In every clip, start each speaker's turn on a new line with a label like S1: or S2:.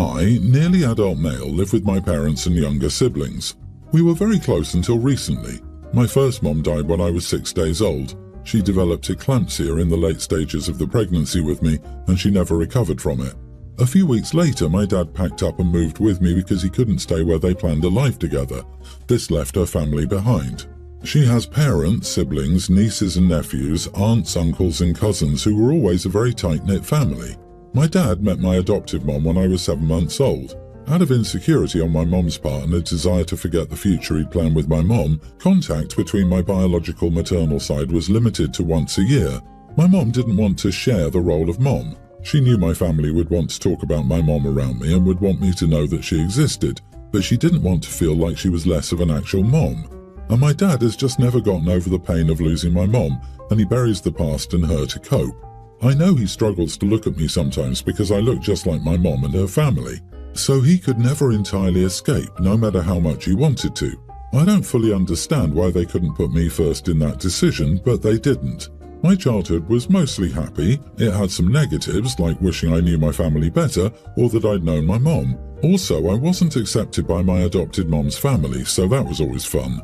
S1: I, nearly adult male, live with my parents and younger siblings. We were very close until recently. My first mom died when I was 6 days old. She developed eclampsia in the late stages of the pregnancy with me, and she never recovered from it. A few weeks later, my dad packed up and moved with me because he couldn't stay where they planned a life together. This left her family behind. She has parents, siblings, nieces and nephews, aunts, uncles and cousins who were always a very tight-knit family. My dad met my adoptive mom when I was 7 months old. Out of insecurity on my mom's part and a desire to forget the future he'd planned with my mom, contact between my biological maternal side was limited to once a year. My mom didn't want to share the role of mom. She knew my family would want to talk about my mom around me and would want me to know that she existed, but she didn't want to feel like she was less of an actual mom. And my dad has just never gotten over the pain of losing my mom, and he buries the past and her to cope. I know he struggles to look at me sometimes because I look just like my mom and her family. So he could never entirely escape, no matter how much he wanted to. I don't fully understand why they couldn't put me first in that decision, but they didn't. My childhood was mostly happy. It had some negatives, like wishing I knew my family better or that I'd known my mom. Also, I wasn't accepted by my adopted mom's family, so that was always fun.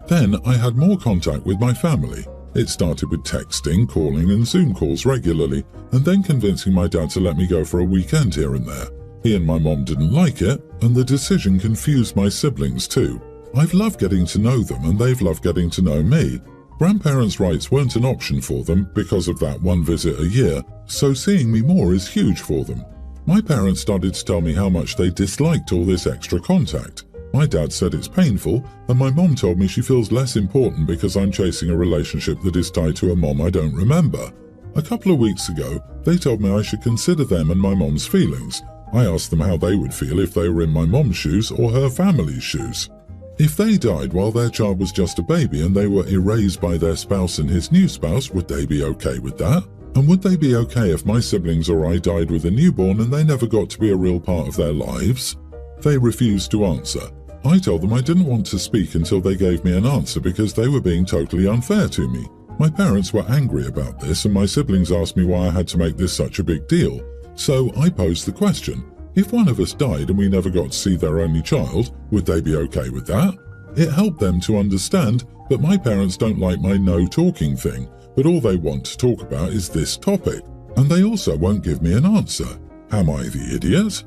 S1: Then I had more contact with my family. It started with texting, calling and Zoom calls regularly, and then convincing my dad to let me go for a weekend here and there. He and my mom didn't like it, and the decision confused my siblings too. I've loved getting to know them and they've loved getting to know me. Grandparents' rights weren't an option for them because of that one visit a year, so seeing me more is huge for them. My parents started to tell me how much they disliked all this extra contact. My dad said it's painful, and my mom told me she feels less important because I'm chasing a relationship that is tied to a mom I don't remember. A couple of weeks ago, they told me I should consider them and my mom's feelings. I asked them how they would feel if they were in my mom's shoes or her family's shoes. If they died while their child was just a baby and they were erased by their spouse and his new spouse, would they be okay with that? And would they be okay if my siblings or I died with a newborn and they never got to be a real part of their lives? They refused to answer. I told them I didn't want to speak until they gave me an answer because they were being totally unfair to me. My parents were angry about this and my siblings asked me why I had to make this such a big deal. So I posed the question, if one of us died and we never got to see their only child, would they be okay with that? It helped them to understand that my parents don't like my no-talking thing, but all they want to talk about is this topic. And they also won't give me an answer. Am I the idiot?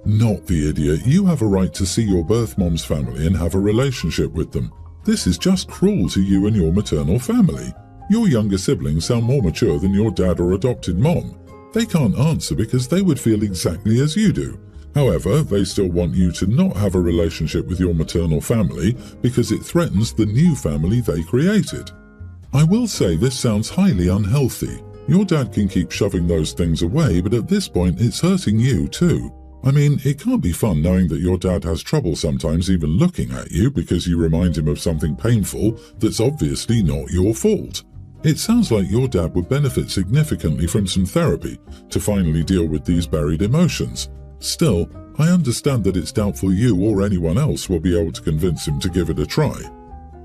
S1: Not the idiot. You have a right to see your birth mom's family and have a relationship with them. This is just cruel to you and your maternal family. Your younger siblings sound more mature than your dad or adopted mom. They can't answer because they would feel exactly as you do. However, they still want you to not have a relationship with your maternal family because it threatens the new family they created. I will say this sounds highly unhealthy. Your dad can keep shoving those things away, but at this point it's hurting you too. I mean, it can't be fun knowing that your dad has trouble sometimes even looking at you because you remind him of something painful that's obviously not your fault. It sounds like your dad would benefit significantly from some therapy to finally deal with these buried emotions. Still, I understand that it's doubtful you or anyone else will be able to convince him to give it a try.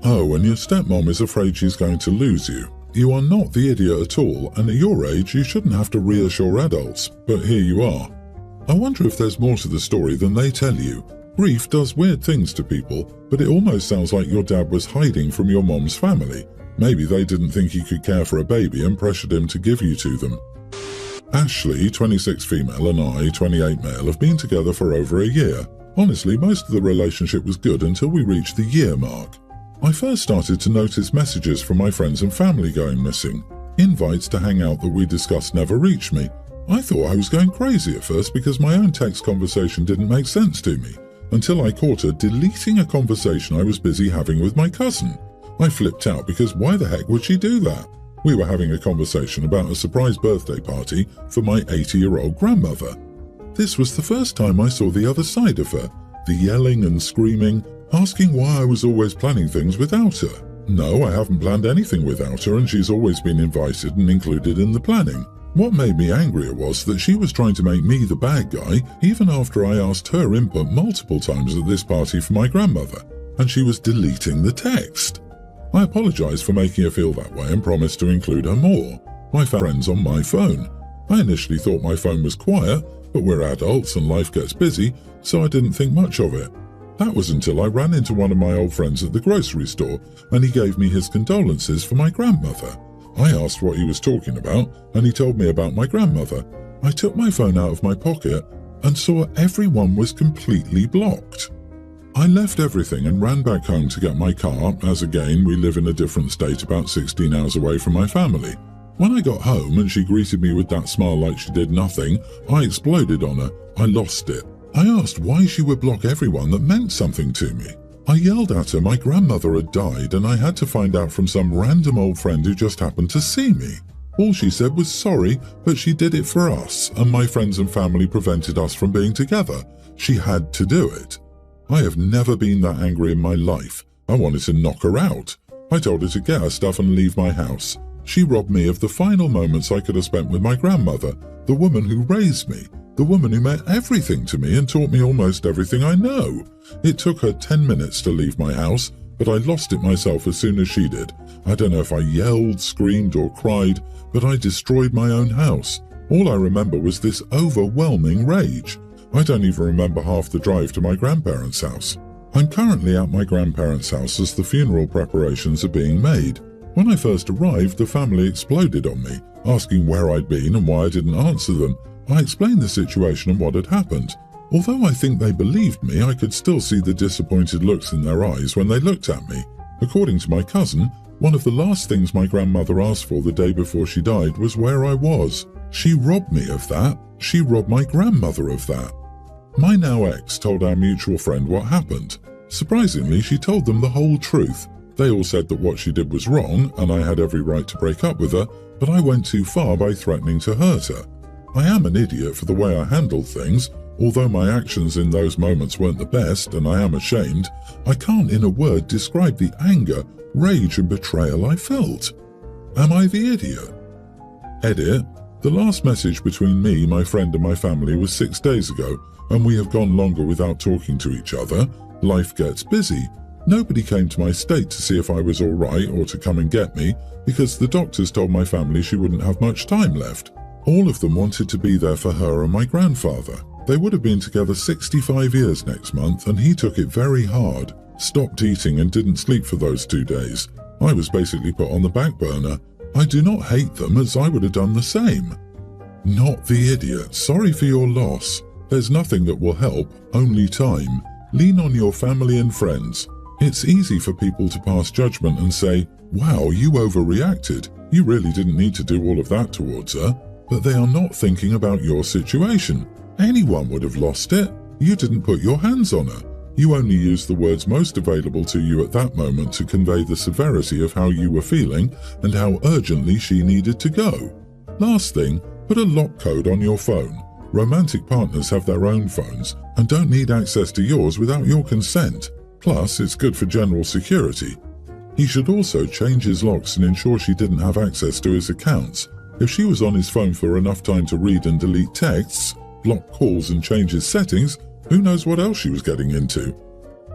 S1: Oh, and your stepmom is afraid she's going to lose you. You are not the idiot at all, and at your age you shouldn't have to reassure adults, but here you are. I wonder if there's more to the story than they tell you. Grief does weird things to people, but it almost sounds like your dad was hiding from your mom's family. Maybe they didn't think he could care for a baby and pressured him to give you to them. Ashley, 26 female, and I, 28 male, have been together for over a year. Honestly, most of the relationship was good until we reached the year mark. I first started to notice messages from my friends and family going missing. Invites to hang out that we discussed never reached me. I thought I was going crazy at first because my own text conversation didn't make sense to me, until I caught her deleting a conversation I was busy having with my cousin. I flipped out because why the heck would she do that? We were having a conversation about a surprise birthday party for my 80-year-old grandmother. This was the first time I saw the other side of her, the yelling and screaming, asking why I was always planning things without her. No, I haven't planned anything without her and she's always been invited and included in the planning. What made me angrier was that she was trying to make me the bad guy even after I asked her input multiple times at this party for my grandmother, and she was deleting the text. I apologized for making her feel that way and promised to include her more. My friends on my phone. I initially thought my phone was quiet, but we're adults and life gets busy, so I didn't think much of it. That was until I ran into one of my old friends at the grocery store and he gave me his condolences for my grandmother. I asked what he was talking about and he told me about my grandmother. I took my phone out of my pocket and saw everyone was completely blocked. I left everything and ran back home to get my car, as again we live in a different state about 16 hours away from my family. When I got home and she greeted me with that smile like she did nothing, I exploded on her. I lost it. I asked why she would block everyone that meant something to me. I yelled at her my grandmother had died and I had to find out from some random old friend who just happened to see me. All she said was sorry, but she did it for us and my friends and family prevented us from being together. She had to do it. I have never been that angry in my life. I wanted to knock her out. I told her to get her stuff and leave my house. She robbed me of the final moments I could have spent with my grandmother, the woman who raised me, the woman who meant everything to me and taught me almost everything I know. It took her 10 minutes to leave my house, but I lost it myself as soon as she did. I don't know if I yelled, screamed or cried, but I destroyed my own house. All I remember was this overwhelming rage. I don't even remember half the drive to my grandparents' house. I'm currently at my grandparents' house as the funeral preparations are being made. When I first arrived, the family exploded on me, asking where I'd been and why I didn't answer them. I explained the situation and what had happened. Although I think they believed me, I could still see the disappointed looks in their eyes when they looked at me. According to my cousin, one of the last things my grandmother asked for the day before she died was where I was. She robbed me of that. She robbed my grandmother of that. My now ex told our mutual friend what happened. Surprisingly, she told them the whole truth. They all said that what she did was wrong and I had every right to break up with her, but I went too far by threatening to hurt her. I am an idiot for the way I handled things. Although my actions in those moments weren't the best and I am ashamed, I can't in a word describe the anger, rage and betrayal I felt. Am I the idiot? Edit. The last message between me, my friend and my family was 6 days ago and we have gone longer without talking to each other. Life gets busy. Nobody came to my state to see if I was alright or to come and get me because the doctors told my family she wouldn't have much time left. All of them wanted to be there for her and my grandfather. They would have been together 65 years next month and he took it very hard, stopped eating and didn't sleep for those 2 days. I was basically put on the back burner. I do not hate them as I would have done the same. Not the idiot. Sorry for your loss. There's nothing that will help, only time. Lean on your family and friends. It's easy for people to pass judgment and say, wow, you overreacted. You really didn't need to do all of that towards her. But they are not thinking about your situation. Anyone would have lost it. You didn't put your hands on her. You only used the words most available to you at that moment to convey the severity of how you were feeling and how urgently she needed to go. Last thing, put a lock code on your phone. Romantic partners have their own phones and don't need access to yours without your consent. Plus, it's good for general security. He should also change his locks and ensure she didn't have access to his accounts. If she was on his phone for enough time to read and delete texts, block calls and change his settings, who knows what else she was getting into.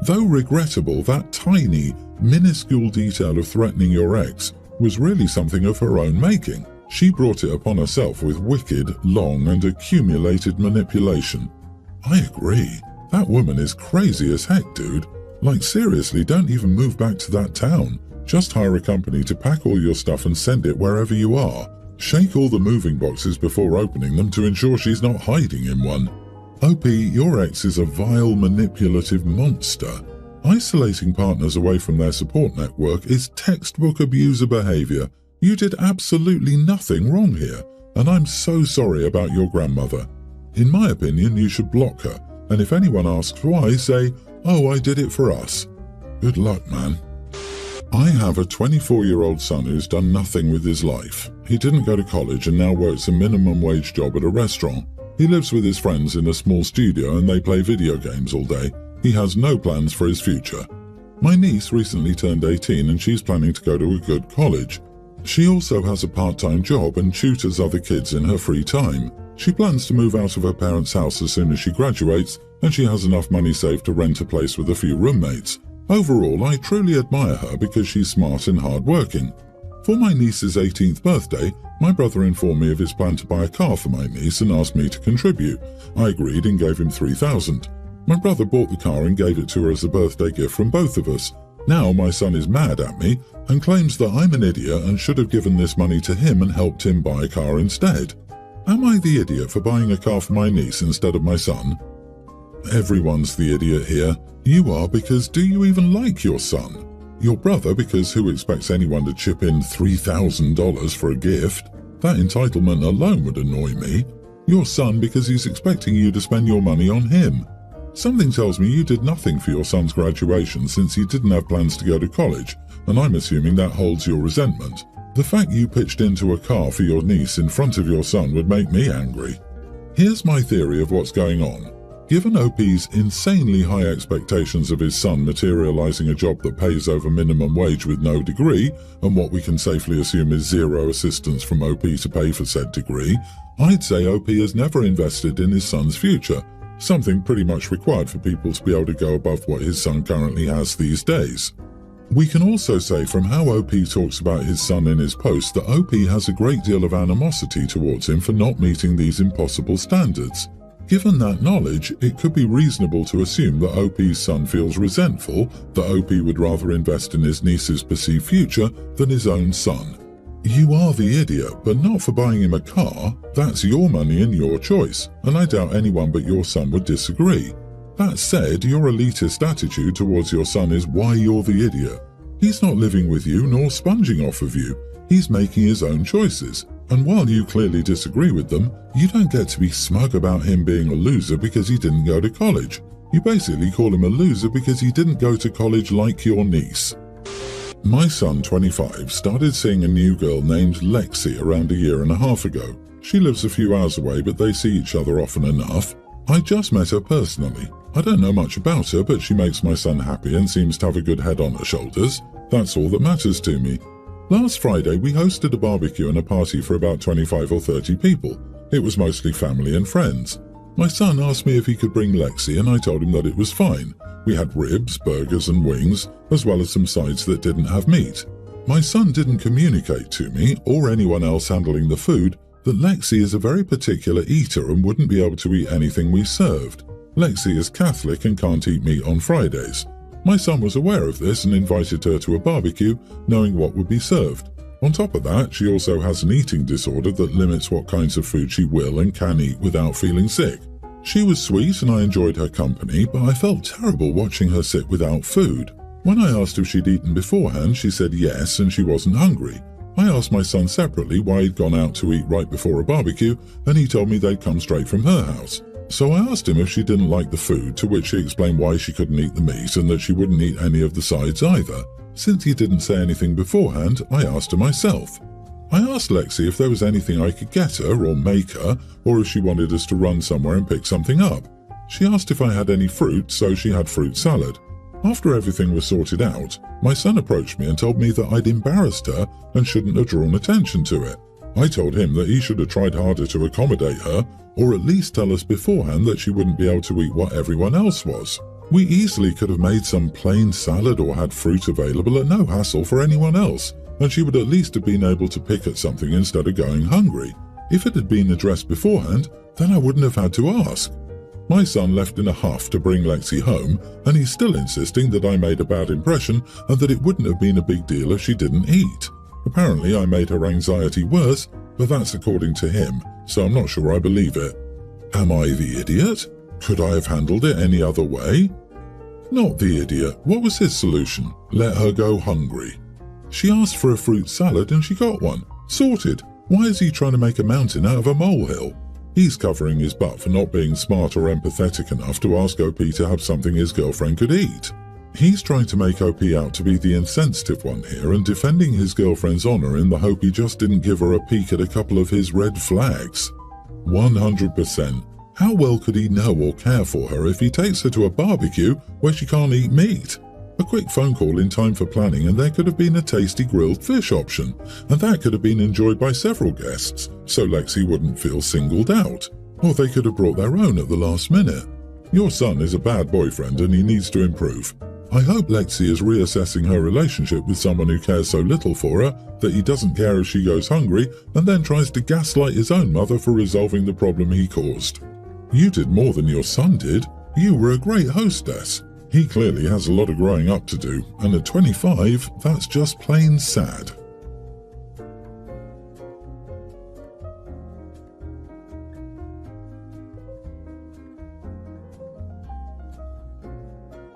S1: Though regrettable, that tiny, minuscule detail of threatening your ex was really something of her own making. She brought it upon herself with wicked, long and accumulated manipulation. I agree. That woman is crazy as heck, dude. Like seriously, don't even move back to that town. Just hire a company to pack all your stuff and send it wherever you are. Shake all the moving boxes before opening them to ensure she's not hiding in one. OP, your ex is a vile, manipulative monster. Isolating partners away from their support network is textbook abuser behavior. You did absolutely nothing wrong here, and I'm so sorry about your grandmother. In my opinion, you should block her, and if anyone asks why, say, oh, I did it for us. Good luck, man. I have a 24-year-old son who's done nothing with his life. He didn't go to college and now works a minimum wage job at a restaurant. He lives with his friends in a small studio and they play video games all day. He has no plans for his future. My niece recently turned 18 and she's planning to go to a good college. She also has a part-time job and tutors other kids in her free time. She plans to move out of her parents' house as soon as she graduates and she has enough money saved to rent a place with a few roommates. Overall, I truly admire her because she's smart and hardworking. For my niece's 18th birthday, my brother informed me of his plan to buy a car for my niece and asked me to contribute. I agreed and gave him $3,000. My brother bought the car and gave it to her as a birthday gift from both of us. Now my son is mad at me and claims that I'm an idiot and should have given this money to him and helped him buy a car instead. Am I the idiot for buying a car for my niece instead of my son? Everyone's the idiot here. You are, because do you even like your son? Your brother, because who expects anyone to chip in $3,000 for a gift? That entitlement alone would annoy me. Your son, because he's expecting you to spend your money on him. Something tells me you did nothing for your son's graduation since he didn't have plans to go to college, and I'm assuming that holds your resentment. The fact you pitched into a car for your niece in front of your son would make me angry. Here's my theory of what's going on. Given OP's insanely high expectations of his son materializing a job that pays over minimum wage with no degree, and what we can safely assume is zero assistance from OP to pay for said degree, I'd say OP has never invested in his son's future, something pretty much required for people to be able to go above what his son currently has these days. We can also say from how OP talks about his son in his post that OP has a great deal of animosity towards him for not meeting these impossible standards. Given that knowledge, it could be reasonable to assume that OP's son feels resentful that OP would rather invest in his niece's perceived future than his own son. You are the idiot, but not for buying him a car. That's your money and your choice, and I doubt anyone but your son would disagree. That said, your elitist attitude towards your son is why you're the idiot. He's not living with you nor sponging off of you. He's making his own choices. And while you clearly disagree with them, you don't get to be smug about him being a loser because he didn't go to college. You basically call him a loser because he didn't go to college like your niece. My son, 25, started seeing a new girl named Lexi around a year and a half ago. She lives a few hours away, but they see each other often enough. I just met her personally. I don't know much about her, but she makes my son happy and seems to have a good head on her shoulders. That's all that matters to me. Last Friday, we hosted a barbecue and a party for about 25 or 30 people. It was mostly family and friends. My son asked me if he could bring Lexi, and I told him that it was fine. We had ribs, burgers and wings, as well as some sides that didn't have meat. My son didn't communicate to me, or anyone else handling the food, that Lexi is a very particular eater and wouldn't be able to eat anything we served. Lexi is Catholic and can't eat meat on Fridays. My son was aware of this and invited her to a barbecue, knowing what would be served. On top of that, she also has an eating disorder that limits what kinds of food she will and can eat without feeling sick. She was sweet and I enjoyed her company, but I felt terrible watching her sit without food. When I asked if she'd eaten beforehand, she said yes and she wasn't hungry. I asked my son separately why he'd gone out to eat right before a barbecue, and he told me they'd come straight from her house. So I asked him if she didn't like the food, to which she explained why she couldn't eat the meat and that she wouldn't eat any of the sides either. Since he didn't say anything beforehand, I asked her myself. I asked Lexi if there was anything I could get her or make her, or if she wanted us to run somewhere and pick something up. She asked if I had any fruit, so she had fruit salad. After everything was sorted out, my son approached me and told me that I'd embarrassed her and shouldn't have drawn attention to it. I told him that he should have tried harder to accommodate her, or at least tell us beforehand that she wouldn't be able to eat what everyone else was. We easily could have made some plain salad or had fruit available at no hassle for anyone else, and she would at least have been able to pick at something instead of going hungry. If it had been addressed beforehand, then I wouldn't have had to ask. My son left in a huff to bring Lexi home, and he's still insisting that I made a bad impression and that it wouldn't have been a big deal if she didn't eat. Apparently I made her anxiety worse, but that's according to him, so I'm not sure I believe it. Am I the idiot? Could I have handled it any other way? Not the idiot. What was his solution? Let her go hungry. She asked for a fruit salad and she got one. Sorted. Why is he trying to make a mountain out of a molehill? He's covering his butt for not being smart or empathetic enough to ask OP to have something his girlfriend could eat. He's trying to make OP out to be the insensitive one here and defending his girlfriend's honor in the hope he just didn't give her a peek at a couple of his red flags. 100%. How well could he know or care for her if he takes her to a barbecue where she can't eat meat? A quick phone call in time for planning and there could have been a tasty grilled fish option, and that could have been enjoyed by several guests, so Lexi wouldn't feel singled out. Or they could have brought their own at the last minute. Your son is a bad boyfriend and he needs to improve. I hope Lexi is reassessing her relationship with someone who cares so little for her that he doesn't care if she goes hungry and then tries to gaslight his own mother for resolving the problem he caused. You did more than your son did. You were a great hostess. He clearly has a lot of growing up to do, and at 25, that's just plain sad.